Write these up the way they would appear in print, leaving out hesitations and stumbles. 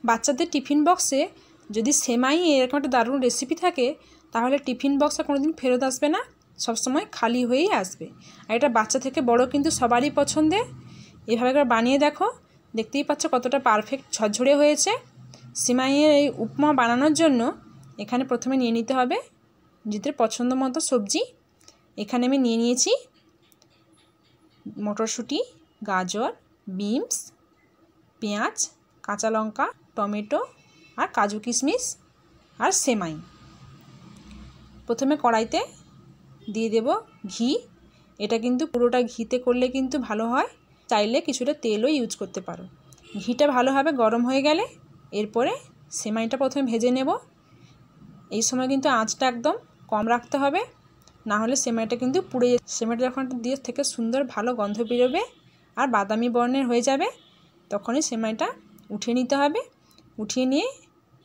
বাচ্চাদের টিফিন বক্সে যদি সেমাই এরকম একটা দারুণ রেসিপি থাকে তাহলে টিফিন বক্সটা কোনোদিন ফেরত আসবে না, সবসময় খালি হয়েই আসবে। আর এটা বাচ্চা থেকে বড় কিন্তু সবারই পছন্দের। এভাবে একবার বানিয়ে দেখো, দেখতেই পাচ্ছ কতটা পারফেক্ট ঝরঝরে হয়েছে। সেমাইয়ের এই উপমা বানানোর জন্য এখানে প্রথমে নিয়ে নিতে হবে নিজেদের পছন্দ মতো সবজি। এখানে আমি নিয়ে নিয়েছি মটরশুঁটি, গাজর, বিনস, পেঁয়াজ, কাঁচা লঙ্কা, টমেটো আর কাজু কিশমিশ আর সেমাই। প্রথমে কড়াইতে দিয়ে দেব ঘি। এটা কিন্তু পুরোটা ঘিতে করলে কিন্তু ভালো হয়, চাইলে কিছুটা তেলও ইউজ করতে পারো। ঘিটা ভালোভাবে গরম হয়ে গেলে এরপরে সেমাইটা প্রথমে ভেজে নেব। এই সময় কিন্তু আঁচটা একদম কম রাখতে হবে, না হলে সেমাইটা কিন্তু পুড়ে যাবে। সেমাইটা যখন দিয়ে থেকে সুন্দর ভালো গন্ধ বেরোবে আর বাদামি বর্ণের হয়ে যাবে, তখনই সেমাইটা উঠিয়ে নিতে হবে। উঠিয়ে নিয়ে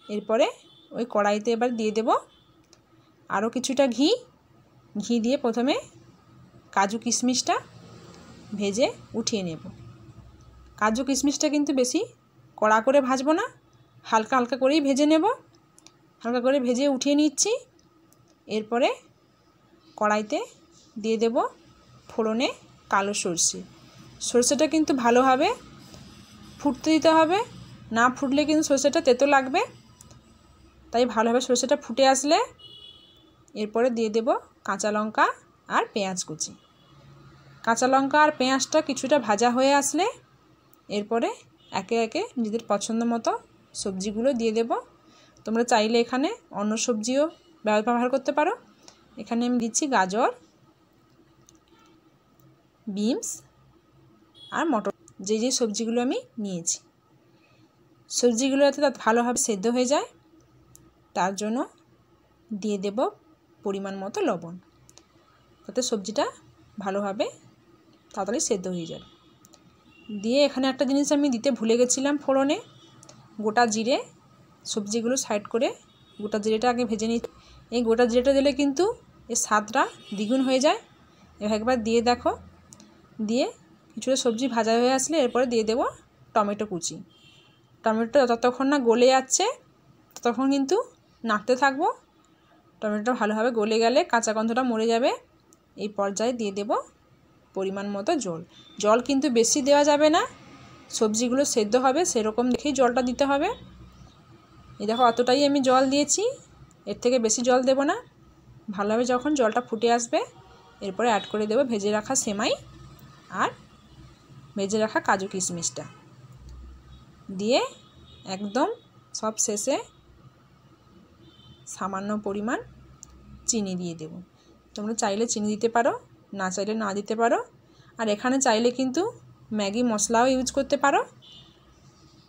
এরপরে ওই কড়াইতে এবার দিয়ে দেব আরও কিছুটা ঘি। ঘি দিয়ে প্রথমে কাজু কিশমিশটা ভেজে উঠিয়ে নেব। কাজু কিশমিশটা কিন্তু বেশি কড়া করে ভাজবো না, হালকা হালকা করেই ভেজে নেব। হালকা করে ভেজে উঠিয়ে নিচ্ছি। এরপরে কড়াইতে দিয়ে দেব ফোড়নে কালো সরষে। সরষেটা কিন্তু ভালোভাবে ফুটতে দিতে হবে, না ফুটলে কিন্তু সরষেটা তেতো লাগবে। তাই ভালোভাবে সরষেটা ফুটে আসলে এরপরে দিয়ে দেব কাঁচা লঙ্কা আর পেঁয়াজ কুচি। কাঁচা লঙ্কা আর পেঁয়াজটা কিছুটা ভাজা হয়ে আসলে এরপরে একে একে নিজেদের পছন্দ মতো সবজিগুলো দিয়ে দেব। তোমরা চাইলে এখানে অন্য সবজিও ব্যবহার করতে পারো। এখানে আমি দিচ্ছি গাজর, বিনস আর মটর, যে সবজিগুলো আমি নিয়েছি। সবজিগুলো যাতে ভালোভাবে সেদ্ধ হয়ে যায় তার জন্য দিয়ে দেব পরিমাণ মতো লবণ, যাতে সবজিটা ভালোভাবে তাড়াতাড়ি সেদ্ধ হয়ে যাবে। দিয়ে এখানে একটা জিনিস আমি দিতে ভুলে গেছিলাম ফোড়নে, গোটা জিরে। সবজিগুলো সাইড করে গোটা জিরেটা আগে ভেজে নিই। এই গোটা জিরেটা দিলে কিন্তু এর স্বাদটা দ্বিগুণ হয়ে যায়। এবার একবার দিয়ে দেখো। দিয়ে কিছুটা সবজি ভাজা হয়ে আসলে এরপরে দিয়ে দেব টমেটো কুচি। টমেটোটা যতক্ষণ না গলে যাচ্ছে ততক্ষণ কিন্তু নাড়তে থাকবো। টমেটোটা ভালোভাবে গলে গেলে কাঁচা গন্ধটা মরে যাবে। এই পর্যায়ে দিয়ে দেব পরিমাণ মতো জল। জল কিন্তু বেশি দেওয়া যাবে না, সবজিগুলো সেদ্ধ হবে সেরকম দেখেই জলটা দিতে হবে। এই দেখো অতটাই আমি জল দিয়েছি, এর থেকে বেশি জল দেব না। ভালোভাবে যখন জলটা ফুটে আসবে এরপরে অ্যাড করে দেব ভেজে রাখা সেমাই আর ভেজে রাখা কাজু কিশমিশটা। দিয়ে একদম সব শেষে সামান্য পরিমাণ চিনি দিয়ে দেব। তোমরা চাইলে চিনি দিতে পারো, না চাইলে না দিতে পারো। আর এখানে চাইলে কিন্তু ম্যাগি মশলাও ইউজ করতে পারো।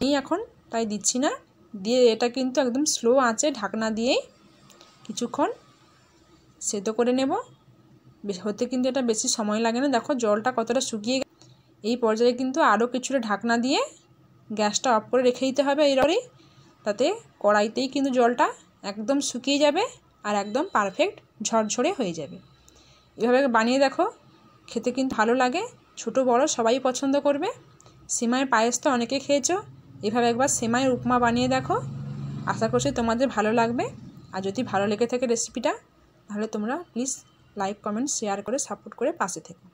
এই এখন তাই দিচ্ছি না। দিয়ে এটা কিন্তু একদম স্লো আঁচে ঢাকনা দিয়েই কিছুক্ষণ সেদ্ধ করে নেব। হতে কিন্তু এটা বেশি সময় লাগে না। দেখো জলটা কতটা শুকিয়ে গেছে। এই পর্যায়ে কিন্তু আরও কিছুটা ঢাকনা দিয়ে গ্যাসটা অফ করে রেখে দিতে হবে এইবারেই, তাতে কড়াইতেই কিন্তু জলটা একদম শুকিয়ে যাবে আর একদম পারফেক্ট ঝরঝরে হয়ে যাবে। এভাবে বানিয়ে দেখো, খেতে কিন্তু ভালো লাগে, ছোট বড় সবাই পছন্দ করবে। সেমাইয়ের পায়েস তো অনেকে খেয়েছো, এভাবে একবার সেমাইয়ের উপমা বানিয়ে দেখো। আশা করছি তোমাদের ভালো লাগবে। আর যদি ভালো লেগে থাকে রেসিপিটা, তাহলে তোমরা প্লিজ লাইক, কমেন্ট, শেয়ার করে সাপোর্ট করে পাশে থেকো।